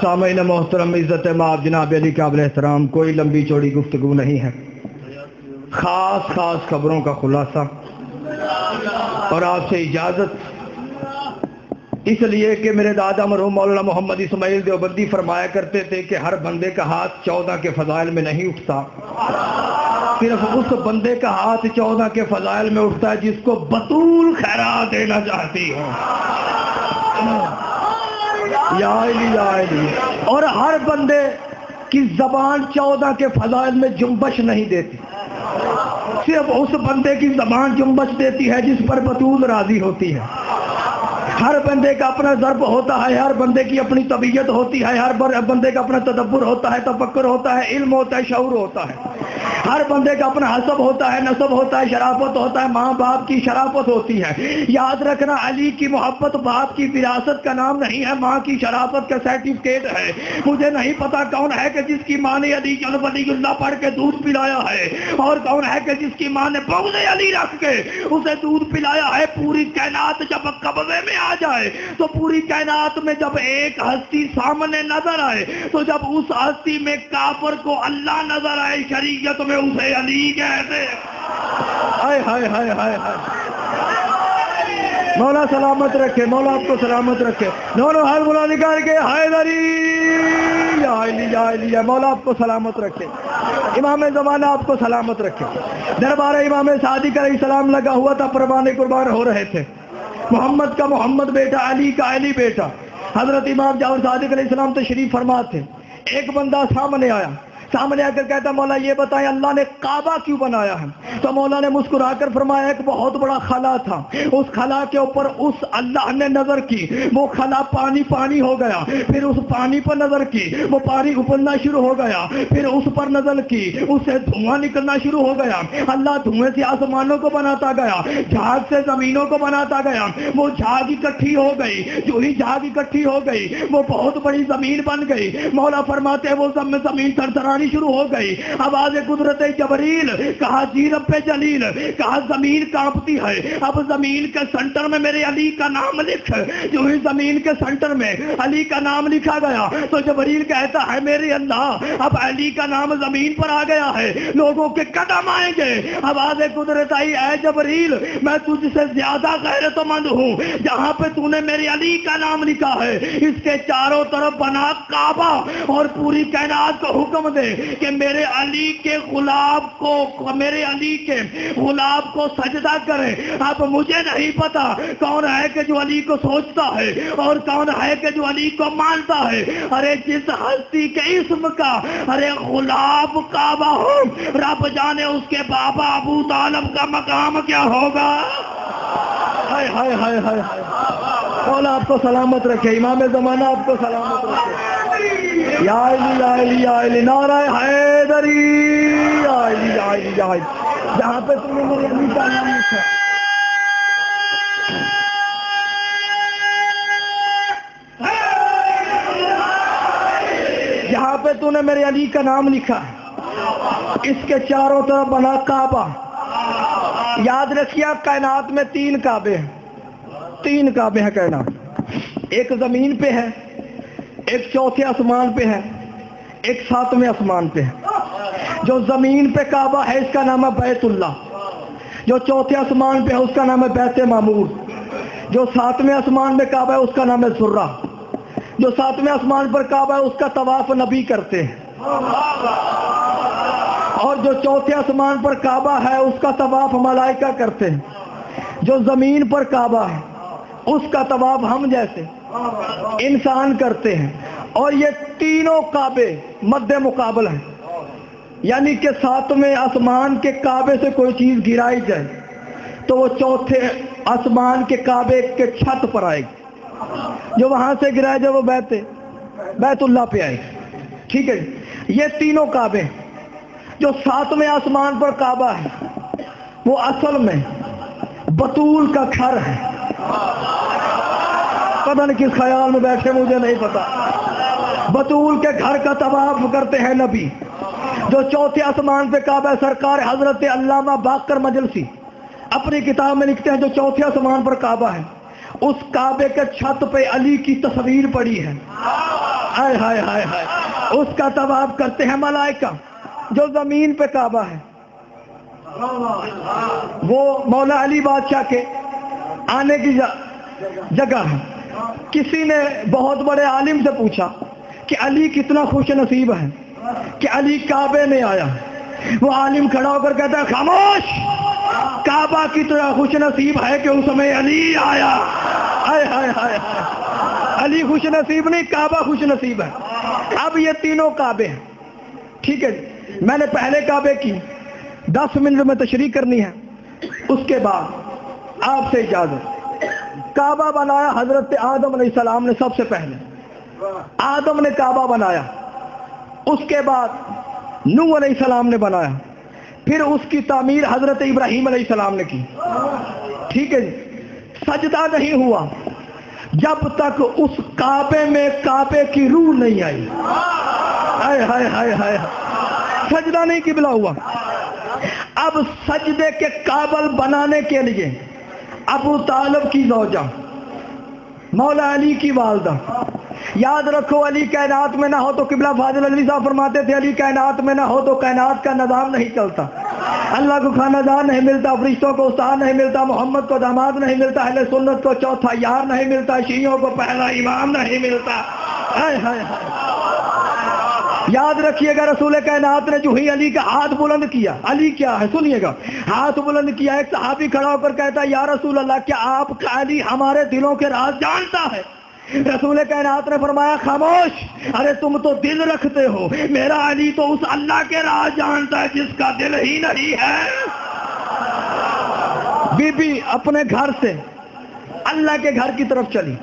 سامعین محترم، عزت مآب جناب علی قابل احترام، کوئی لمبی چوڑی گفتگو نہیں ہے، خاص خبروں کا خلاصہ اور آپ سے اجازت، اس لیے کہ میرے دادا مرحوم مولانا محمد اسماعیل دیوبندی فرمایا کرتے تھے کہ ہر بندے کا ہاتھ 14 کے فضائل میں نہیں اٹھتا، صرف اس بندے کا ہاتھ 14 کے فضائل میں اٹھتا ہے جس کو بطول خیرات دینا چاہتی ہو۔ یا علی اور ہر بندے کی زبان 14 کے فضائل میں جنبش نہیں دیتی، صرف اس بندے کی زبان جنبش دیتی ہے جس پر بطول راضی ہوتی ہے۔ ہر بندے کا اپنا ضرب ہوتا ہے، ہر بندے کی اپنی طبیعت ہوتی ہے، ہر بندے کا اپنا تدبر ہوتا ہے، تفکر ہوتا ہے، علم ہوتا ہے، شعور ہوتا ہے۔ ہر بندے کا اپنا حسب ہوتا ہے، نسب ہوتا ہے، شرافت ہوتا ہے، ماں باپ کی شرافت ہوتی ہے۔ یاد رکھنا، علی کی محبت باپ کی وراثت کا نام نہیں ہے، ماں کی شرافت کا سرٹیفکیٹ ہے۔ مجھے نہیں پتا کون ہے کہ جس کی ماں نے علی جل ولی اللہ پڑھ کے دودھ پلایا ہے، اور کون ہے کہ جس کی ماں نے بغض علی رکھ کے اسے دودھ پلایا ہے۔ پوری کائنات جب قبضے میں آ جائے تو پوری کائنات میں جب ایک ہستی سامنے نظر آئے تو جب اس ہستی میں کافر کو اللہ نظر آئے، شریعت میں اسے علی کہتے ہیں۔ ہائے ہائے ہائے ہائے ہائے، مولا سلامت رکھے، مولا آپ کو سلامت رکھے، دونوں ہاتھ بلا نکال کے حیدری یا علی یا علی، یا مولا آپ کو سلامت رکھے، امام زمانہ آپ کو سلامت رکھے۔ دربار امام صادق علیہ السلام لگا ہوا تھا، پروانے قربان ہو رہے تھے، محمد کا محمد بیٹا، علی کا علی بیٹا، حضرت امام جعفر صادق علیہ السلام تشریف فرما تھے۔ ایک بندہ سامنے آیا، سامنے آ کر کہتا، مولا یہ بتائیں اللہ نے کعبہ کیوں بنایا ہے؟ تو مولا نے مسکرا کر فرمایا، ایک بہت بڑا خلا تھا، اس خلا کے اوپر اس اللہ نے نظر کی، وہ خلا پانی ہو گیا، پھر اس پانی پر نظر کی، وہ پانی ابلنا شروع ہو گیا، پھر اس پر نظر کی، اس سے دھواں نکلنا شروع ہو گیا، اللہ دھوئیں سے آسمانوں کو بناتا گیا، جھاگ سے زمینوں کو بناتا گیا، وہ جھاگ اکٹھی ہو گئی، جو ہی جھاگ اکٹھی ہو گئی وہ بہت بڑی زمین بن گئی۔ مولا فرماتے ہیں وہ زمین تھرتھرانی شروع ہو گئی، آواز قدرت جبریل، کہا جی رب جلیل، کہا زمین کانپتی ہے، اب زمین کے سنٹر میں میرے علی کا نام لکھ۔ جو ہی زمین کے سنٹر میں علی کا نام لکھا گیا تو جبریل کہتا ہے میرے اللہ، اب علی کا نام زمین پر آ گیا ہے، لوگوں کے قدم آئیں گے۔ آواز قدرت آئی، اے جبریل میں تجھ سے زیادہ غیرت مند ہوں، جہاں پہ تو نے میرے علی کا نام لکھا ہے اس کے چاروں طرف بنا کعبہ، اور پوری کائنات کو حکم دے کہ میرے علی کے غلام کو سجدہ کرے۔ اب مجھے نہیں پتا کون ہے کہ جو علی کو سوچتا ہے اور کون ہے کہ جو علی کو مانتا ہے۔ ارے جس ہستی کے اسم کا ارے غلام کعبہ ہو، رب جانے اس کے بابا ابو طالب کا مقام کیا ہوگا۔ ہائے ہائے ہائے ہائے، مولا آپ کو سلامت رکھے، امام زمانہ آپ کو سلامت رکھے۔ یا علی یا علی یا علی، نعرہ حیدری یا علی یا علی یا علی، جہاں پہ تم نے میرے علی کا نام لکھا، جہاں پہ تو نے میرے علی کا نام لکھا ہے اس کے چاروں طرف بنا کعبہ۔ یاد رکھیے کائنات میں 3 کعبے ہیں، 3 کعبے ہیں کائنات، ایک زمین پہ ہے، ایک چوتھے آسمان پہ ہے، ایک 7ویں آسمان پہ ہے۔ جو زمین پہ کعبہ ہے اس کا نام ہے بیت اللہ، جو چوتھے آسمان پہ ہے اس کا نام ہے بیت معمور، جو 7ویں آسمان پہ کعبہ ہے اس کا نام ہے ذرہ، جو 7ویں آسمان پر کعبہ ہے اس کا طواف نبی کرتے ہیں، اور جو چوتھے آسمان پر کعبہ ہے اس کا طواف ملائکہ کرتے ہیں، جو زمین پر کعبہ ہے اس کا طواف ہم جیسے انسان کرتے ہیں۔ اور یہ تینوں کعبے مد مقابل ہیں، یعنی کہ 7ویں آسمان کے کعبے سے کوئی چیز گرائی جائے تو وہ چوتھے آسمان کے کعبے کے چھت پر آئے گی، جو وہاں سے گرائے جائے وہ بیت اللہ پہ آئے گی، ٹھیک ہے۔ یہ تینوں کعبے، جو 7ویں آسمان پر کعبہ ہے وہ اصل میں بطول کا گھر ہے، پتہ نہیں کس خیال میں بیٹھے مجھے نہیں پتا۔ بطول کے گھر کا طواف کرتے ہیں نبی۔ جو چوتھے آسمان پہ کعبہ ہے، سرکار حضرت علامہ باقر مجلسی اپنی کتاب میں لکھتے ہیں جو چوتھے آسمان پر کعبہ ہے اس کعبے کے چھت پہ علی کی تصویر پڑی ہے، ہائے ہائے ہائے ہائے، اس کا طواف کرتے ہیں ملائکہ جو زمین پہ کعبہ ہے. وہ مولا علی بادشاہ کے آنے کی جگہ ہے. کسی نے بہت بڑے عالم سے پوچھا کہ علی کتنا خوش نصیب ہے کہ علی کعبے میں آیا. وہ عالم کھڑا ہو کر کہتا ہے خاموش، کعبہ کتنا خوش نصیب ہے کہ اس میں علی آیا. ہائے ہائے ہائے، علی خوش نصیب نہیں، کعبہ خوش نصیب ہے. اب یہ تینوں کعبے ہیں، ٹھیک ہے جی. میں نے پہلے کعبے کی 10 منٹ میں تشریح کرنی ہے، اس کے بعد آپ سے اجازت. کعبہ بنایا حضرت آدم علیہ السلام نے سب سے پہلے. آدم نے کعبہ بنایا، اس کے بعد نوح علیہ السلام نے بنایا، پھر اس کی تعمیر حضرت ابراہیم علیہ السلام نے کی. ٹھیک ہے جی. سجدہ نہیں ہوا جب تک اس کعبے میں کعبے کی روح نہیں آئی. ہائے ہائے ہائے ہائے، سجدہ نہیں قبلہ ہوا. اب سجدے کے قابل بنانے کے لیے ابو طالب کی زوجہ مولا علی کی والدہ، یاد رکھو علی کائنات میں نہ ہو تو قبلہ فاضل علی صاحب فرماتے تھے علی کائنات میں نہ ہو تو کائنات کا نظام نہیں چلتا. اللہ کو خانہ دار نہیں ملتا، فرشتوں کو استاد نہیں ملتا، محمد کو داماد نہیں ملتا، اہل سنت کو چوتھا یار نہیں ملتا، شیعوں کو پہلا امام نہیں ملتا. ہائے ہائے ہائے، یاد رکھیے گا رسول کائنات نے جو ہی علی کا ہاتھ بلند کیا، علی کیا ہے سنیے گا، ہاتھ بلند کیا، ایک صحابی کھڑا ہو کر کہتا ہے یا رسول اللہ کیا آپ کا علی ہمارے دلوں کے راز جانتا ہے؟ رسول کائنات نے فرمایا خاموش، ارے تم تو دل رکھتے ہو، میرا علی تو اس اللہ کے راز جانتا ہے جس کا دل ہی نہیں ہے. بی بی اپنے گھر سے اللہ کے گھر کی طرف چلی.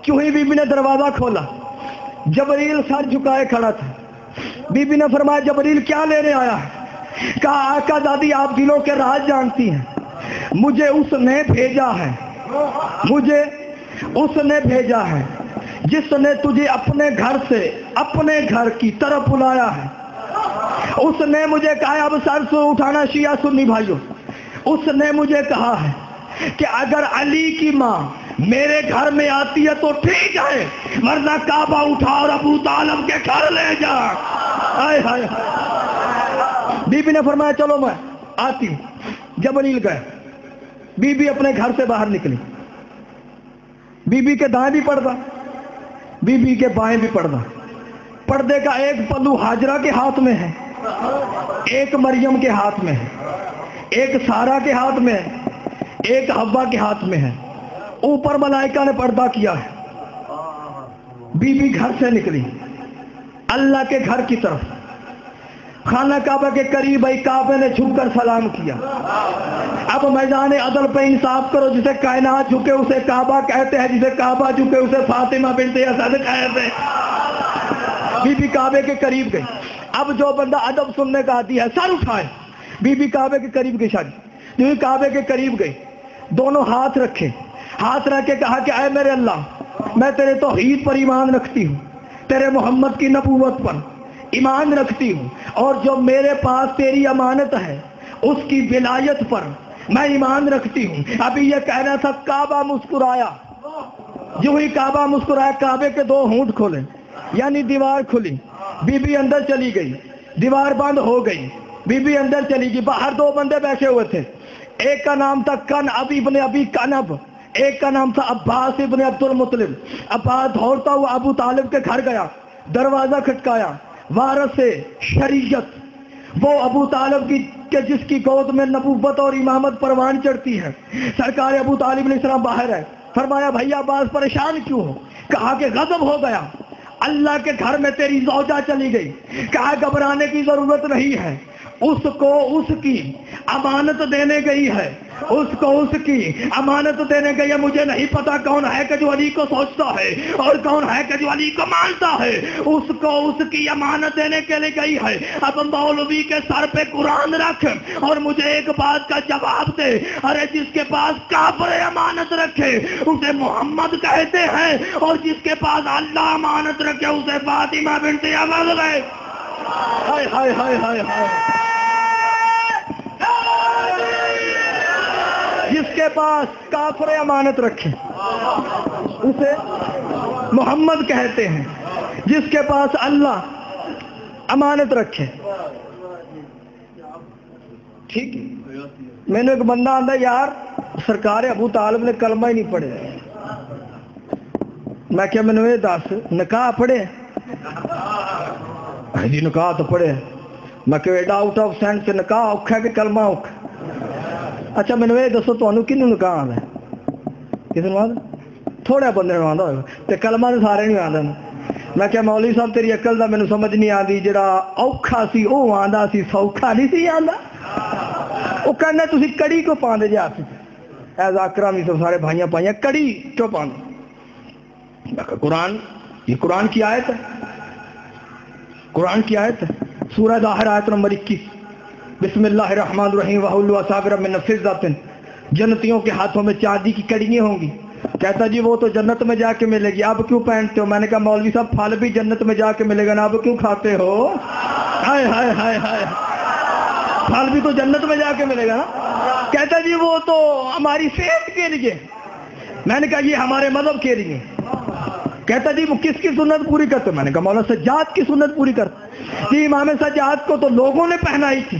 کیوں ہی بی بی نے دروازہ کھولا، جبریل سر جھکائے کھڑا تھا. بی بی نے فرمایا جبریل کیا لینے آیا ہے؟ کہا آقا دادی آپ دلوں کے راز جانتی ہیں، مجھے اس نے بھیجا ہے، مجھے اس نے بھیجا ہے جس نے تجھے اپنے گھر سے اپنے گھر کی طرف بلایا ہے. اس نے مجھے کہا اب سر سے اٹھانا شیعہ سنی بھائیوں، اس نے مجھے کہا ہے کہ اگر علی کی ماں میرے گھر میں آتی ہے تو ٹھیک ہے، ورنہ کعبہ اٹھا اور ابو طالب کے گھر لے جا. ہائے ہائے ہائے، بی بی نے فرمایا چلو میں آتی ہوں. جبریل گئے، بی بی اپنے گھر سے باہر نکلی. بی بی کے دائیں بھی پردہ، بی بی کے بائیں بھی پردہ. پردے کا ایک پلو ہاجرہ کے ہاتھ میں ہے، ایک مریم کے ہاتھ میں ہے، ایک سارا کے ہاتھ میں ہے، ایک حوا کے ہاتھ میں ہے. اوپر ملائکہ نے پردہ کیا ہے. بی بی گھر سے نکلی اللہ کے گھر کی طرف، خانہ کعبہ کے قریب آئی، کعبے نے جھک کر سلام کیا. اب میدان عدل پہ انصاف کرو، جسے کائنات جھکے اسے کعبہ کہتے ہیں، جسے کعبہ جھکے اسے فاطمہ بنت اسد کہتے ہیں. بی بی کعبے کے قریب گئی. اب جو بندہ ادب سننے کا عادی ہے سر اٹھائے. بی بی کعبے کے قریب گئی، شادی جو کعبے کے قریب گئی، دونوں ہاتھ رکھے، ہاتھ رکھ کے کہا کہ اے میرے اللہ میں تیرے توحید پر ایمان رکھتی ہوں، تیرے محمد کی نبوت پر ایمان رکھتی ہوں، اور جو میرے پاس تیری امانت ہے اس کی ولایت پر میں ایمان رکھتی ہوں. ابھی یہ کہنا تھا، کعبہ مسکرایا. جو ہی کعبہ مسکرایا کعبے کے 2 ہونٹ کھولے، یعنی دیوار کھلی. بی بی اندر چلی گئی، دیوار بند ہو گئی. بی بی اندر چلی گئی. باہر 2 بندے بیٹھے ہوئے تھے، ایک کا نام تھا کنعب ابن ابی کنب، ایک کا نام تھا عباس ابن عبد المطلب. عباس دوڑتا ہوا ابو طالب کے گھر گیا، دروازہ کھٹکایا. وارث شریعت، وہ ابو طالب کی کہ جس کی گود میں نبوت اور امامت پروان چڑھتی ہے، سرکار ابو طالب علیہ السلام باہر ہے. فرمایا بھیا عباس پریشان کیوں ہو؟ کہا کہ غضب ہو گیا، اللہ کے گھر میں تیری زوجہ چلی گئی. کہا گھبرانے کی ضرورت نہیں ہے، اس کو اس کی امانت دینے گئی ہے، اس کو اس کی امانت دینے گئی ہے. مجھے نہیں پتا کون ہے کہ جو علی کو سوچتا ہے اور کون ہے کہ جو علی کو مانتا ہے. اس کو اس کی امانت دینے کے لیے گئی ہے. اب مولوی کے سر پہ قرآن رکھ اور مجھے ایک بات کا جواب دے. ارے جس کے پاس کافر امانت رکھے اسے محمد کہتے ہیں، اور جس کے پاس اللہ امانت رکھے اسے فاطمہ بنت اسد ہے. ہائے ہائے ہائے ہائے ہائے. جس کے پاس کافر امانت رکھے اسے محمد کہتے ہیں، جس کے پاس اللہ امانت رکھے. ٹھیک ہے. میں نے ایک بندہ آندا یار سرکار ابو طالب نے کلمہ ہی نہیں پڑھے. میں کیا میں نے دس نکاح پڑھے؟ جی نکاح تو پڑھے. میں کہ ایڈا آؤٹ آف سینس سے نکاح اوکھا ہے کہ کلمہ اوکھا؟ اچھا میں نے دسو تمہیں کنوں نکاح آندا ہے؟ کس نوں آندا؟ تھوڑے بندے نوں آندا ہوگا تے کلمہ تو سارے نہیں آندا. میں کیا مولوی صاحب تیری عقل دا مینوں سمجھ نہیں آندی. جڑا اوکھا سی او آندا سی سوکھا نہیں سی آندا. وہ کہنا تسی کڑی کو پاندے جے ہاتھ اے ذاکرہ میں سب سارے بھائیاں پائیاں کڑی کیوں پاندے؟ میں کہا قرآن، یہ قرآن کی آیت ہے. قرآن کی آیت ہے. سورہ ظاہر آیت نمبر 21 بسم اللہ الرحمن الرحیم وَحُلُّ أَصَابِرَ مِن فِضَّةٍ. جنتیوں کے ہاتھوں میں چاندی کی کڑیاں ہوں گی. کہتا جی وہ تو جنت میں جا کے ملے گی، اب کیوں پہنتے ہو؟ میں نے کہا مولوی صاحب پھل بھی جنت میں جا کے ملے گا نا، اب کیوں کھاتے ہو؟ ہائے ہائے ہائے ہائے، پھل بھی تو جنت میں جا کے ملے گا نا. کہتا جی وہ تو ہماری صحت کے لیے. میں نے کہا یہ ہمارے مذہب کے لیے. کہتا جی وہ کس کی سنت پوری کرتے؟ میں نے کہا مولانا سجاد کی سنت پوری کرتے. جی امام سجاد کو تو لوگوں نے پہنائی تھی،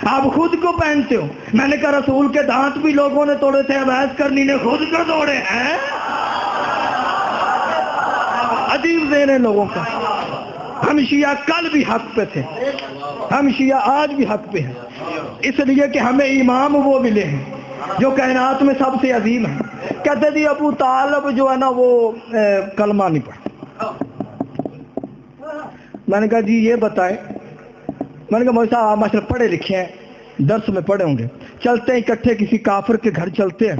آپ خود کو پہنتے ہو. میں نے کہا رسول کے دانت بھی لوگوں نے توڑے تھے، عبیس کرنی نے خود کو توڑے ہیں. عجیب ذہن ہے لوگوں کا. ہم شیعہ کل بھی حق پہ تھے، ہم شیعہ آج بھی حق پہ ہیں، اس لیے کہ ہمیں امام وہ ملے ہیں جو کائنات میں سب سے عظیم ہیں. کہتے جی ابو طالب جو ہے نا وہ کلمہ نہیں پڑھا. میں نے کہا جی یہ بتائیں. میں نے کہا مولوی صاحب آپ ماشاءاللہ پڑھے لکھے ہیں، درس میں پڑھے ہوں گے، چلتے ہیں اکٹھے کسی کافر کے گھر چلتے ہیں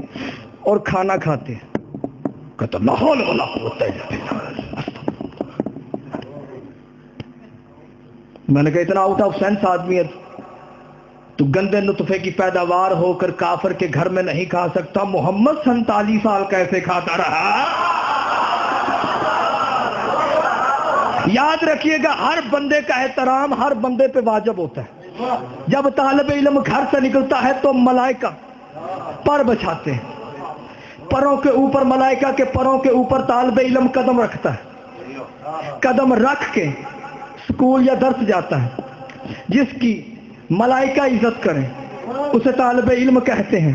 اور کھانا کھاتے ہیں. کہتا لا حول ولا قوت الا باللہ. میں نے کہا اتنا آؤٹ آف سینس آدمی ہے تو گندے نطفے کی پیداوار ہو کر کافر کے گھر میں نہیں کھا سکتا. محمد 47 سال کیسے کھاتا رہا؟ یاد رکھیے گا ہر بندے کا احترام ہر بندے پہ واجب ہوتا ہے. جب طالب علم گھر سے نکلتا ہے تو ملائکہ پر بچھاتے ہیں، پروں کے اوپر، ملائکہ کے پروں کے اوپر طالب علم قدم رکھتا ہے. قدم رکھ کے اسکول یا درس جاتا ہے. جس کی ملائکہ عزت کریں اسے طالب علم کہتے ہیں،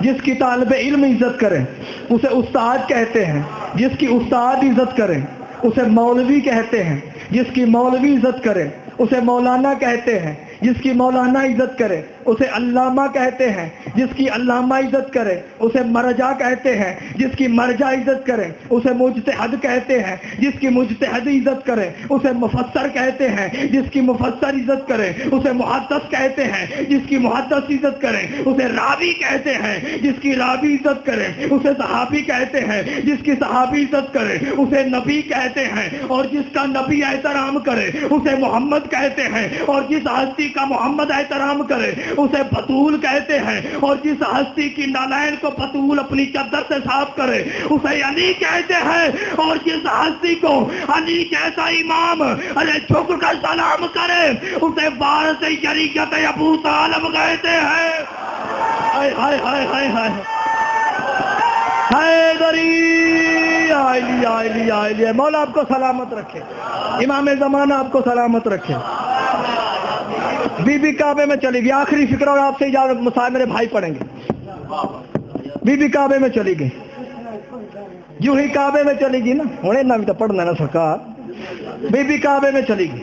جس کی طالب علم عزت کریں اسے استاد کہتے ہیں، جس کی استاد عزت کریں اسے مولوی کہتے ہیں، جس کی مولوی عزت کرے اسے مولانا کہتے ہیں، جس کی مولانا عزت کرے اسے علامہ کہتے ہیں، جس کی علامہ عزت کرے اسے مرجع کہتے ہیں، جس کی مرجع عزت کرے اسے مجتہد کہتے ہیں، جس کی مجتہد عزت کرے اسے مفسر کہتے ہیں، جس کی مفسر عزت کرے اسے محدث کہتے ہیں، جس کی محدث عزت کرے اسے راوی کہتے ہیں، جس کی راوی عزت کرے اسے صحابی کہتے ہیں، جس کی صحابی عزت کرے اسے نبی کہتے ہیں، اور جس کا نبی احترام کرے اسے محمد کہتے ہیں، اور جس ہستی کا محمد احترام کرے اسے بطول کہتے ہیں، اور جس ہستی کی نالین کو بطول اپنی چادر سے صاف کرے اسے علی کہتے ہیں، اور جس ہستی کو علی جیسا امام جھک کر سلام کرے اسے وارث شریعت ابو طالب کہتے ہیں. ہائے ہائے ہائے ہائے ہائے حیدری علی. مولا آپ کو سلامت رکھے، امام زمانہ آپ کو سلامت رکھے. بی بی کعبے میں چلی گئی. آخری فکر اور آپ سے اجازت، مسائل میرے بھائی پڑھیں گے. بی بی کعبے میں چلی گئی. جو ہی کعبے میں چلی گئی نا، ہونے نہ بھی تو پڑھنا نا سرکار. بی بی کعبے میں چلی گئی.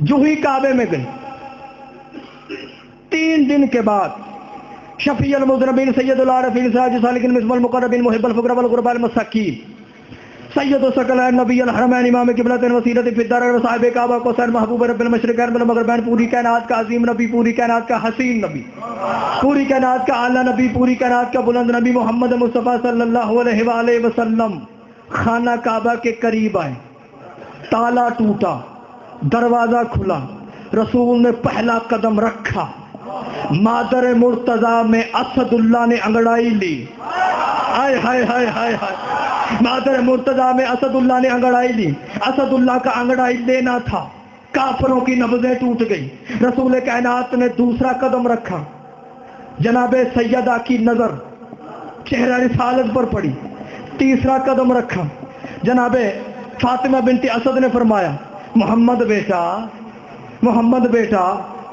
جو ہی کعبے میں گئی 3 دن کے بعد شفیع المذنبین سید العارفین سراج السالکین مصباح المقربین محب الفقراء والغرباء المساکین سید الثقلین نبی الحرمین امام قبلتین وسیلۃ فی الدارین وصاحب کعبہ کوثر محبوب رب المشرقین والمغربین، پوری کائنات کا عظیم نبی، پوری کائنات کا حسین نبی، پوری کائنات کا اعلیٰ نبی، پوری کائنات کا بلند نبی محمد مصطفیٰ صلی اللہ علیہ وآلہ وسلم خانہ کعبہ کے قریب آئے. تالا ٹوٹا، دروازہ کھلا، رسول نے پہلا قدم رکھا. مادر مرتضیٰ میں اسد اللہ نے انگڑائی لی. ہائے ہائے ہائے ہائے ہائے. مادر مرتضیٰ میں اسد اللہ نے انگڑائی لی. اسد اللہ کا انگڑائی لینا تھا. کافروں کی نبضیں ٹوٹ گئی. رسول کائنات نے دوسرا قدم رکھا. جناب سیدہ کی نظر چہرہ رسالت پر پڑی. تیسرا قدم رکھا. جناب فاطمہ بنت اسد نے فرمایا محمد بیٹا.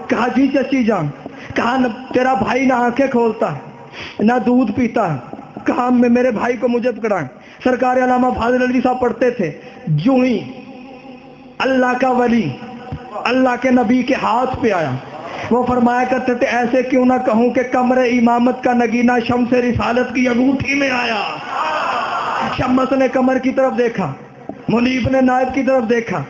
کہا جی چچی جان. کہا تیرا بھائی نہ آنکھیں کھولتا ہے نہ دودھ پیتا ہے. کہا میرے بھائی کو مجھے پکڑائیں. سرکار علامہ فاضل علی صاحب پڑھتے تھے جو ہی اللہ کا ولی اللہ کے نبی کے ہاتھ پہ آیا وہ فرمایا کرتے تھے ایسے کیوں نہ کہوں کہ کمر امامت کا نگینہ شمس رسالت کی انگوٹھی میں آیا. شمس نے کمر کی طرف دیکھا, منیب نے نائب کی طرف دیکھا.